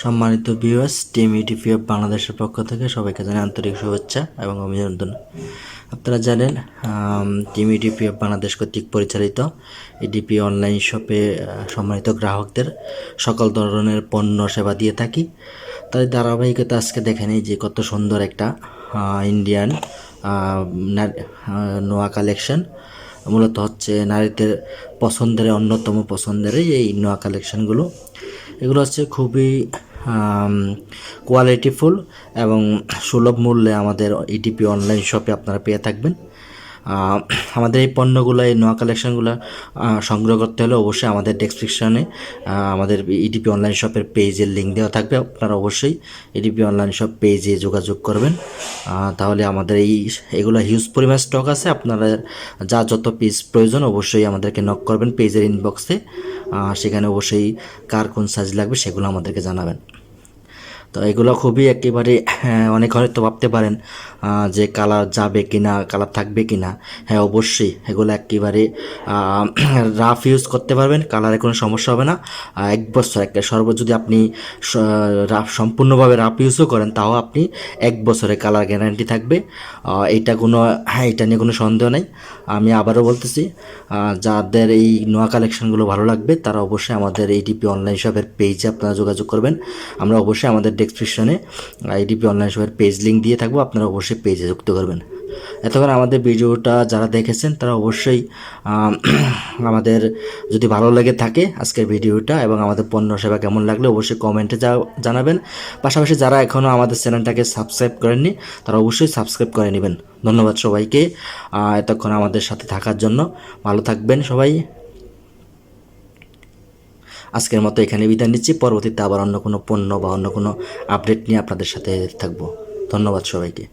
সম্মানিত viewers, team ইটিপিএফ বাংলাদেশের পক্ষ থেকে সবাইকে জানাই আন্তরিক শুভেচ্ছা এবং অভিনন্দন। আপনারা জানেন টিম ইটিপিএফ বাংলাদেশ কর্তৃক পরিচালিত ইডিপি অনলাইন শপে সম্মানিত গ্রাহকদের সকল ধরনের পণ্য সেবা দিয়ে থাকি। তাই ধারাবাহিকতা আজকে দেখে নিই যে কত সুন্দর একটা ইন্ডিয়ান নোয়া কালেকশন। মূলত হচ্ছে নারীদের পছন্দের অন্যতম পছন্দের এই নোয়া কালেকশনগুলো। এগুলো হচ্ছে খুবই কোয়ালিটিফুল এবং সুলভ মূল্যে আমাদের ইটিপি অনলাইন শপে আপনারা পেয়ে থাকবেন। আমাদের এই পণ্যগুলো, এই নোয়া কালেকশনগুলো সংগ্রহ করতে হলে অবশ্যই আমাদের ডেসক্রিপশনে আমাদের ইডিপি অনলাইন শপের পেজের লিঙ্ক দেওয়া থাকবে। আপনারা অবশ্যই ইডিপি অনলাইন শপ পেজে যোগাযোগ করবেন, তাহলে আমাদের এগুলো হিউজ পরিমাণ স্টক আছে। আপনারা যত পিস প্রয়োজন অবশ্যই আমাদেরকে নক করবেন পেজের ইনবক্সে, সেখানে অবশ্যই কার কোন সাইজ লাগবে সেগুলো আমাদেরকে জানাবেন। তো এগুলো খুবই একেবারে অনেক হয়তো ভাবতে পারেন যে কালার যাবে কি না, কালার থাকবে কি না। হ্যাঁ, অবশ্যই এগুলো একেবারে রাফ ইউজ করতে পারবেন, কালারে কোনো সমস্যা হবে না। 1 বছর যদি আপনি সম্পূর্ণভাবে রাফ ইউজও করেন তাও আপনি 1 বছরের কালার গ্যারান্টি থাকবে। এটা নিয়ে কোনো সন্দেহ নেই। আমি আবারও বলতেছি, যাদের এই নোয়া কালেকশনগুলো ভালো লাগবে তারা অবশ্যই আমাদের ইডিপি অনলাইন শপের পেজে আপনারা যোগাযোগ করবেন। আমরা অবশ্যই আমাদের ডেসক্রিপশনে ইডিপি অনলাইন শপের পেজ লিঙ্ক দিয়ে থাকবো, আপনারা অবশ্যই পেজে যুক্ত করবেন। এতক্ষণ আমাদের ভিডিওটা যারা দেখেছেন তারা অবশ্যই আমাদের যদি ভালো লেগে থাকে আজকের ভিডিওটা এবং আমাদের পণ্য সেবা কেমন লাগলে অবশ্যই কমেন্টে জানাবেন। পাশাপাশি যারা এখনও আমাদের চ্যানেলটাকে সাবস্ক্রাইব করেননি তারা অবশ্যই সাবস্ক্রাইব করে নেবেন। ধন্যবাদ সবাইকে এতক্ষণ আমাদের সাথে থাকার জন্য। ভালো থাকবেন সবাই। আজকের মতো এখানে বিদায় নিচ্ছি। পরবর্তীতে আবার অন্য কোনো পণ্য বা অন্য কোনো আপডেট নিয়ে আপনাদের সাথে থাকবো। ধন্যবাদ সবাইকে।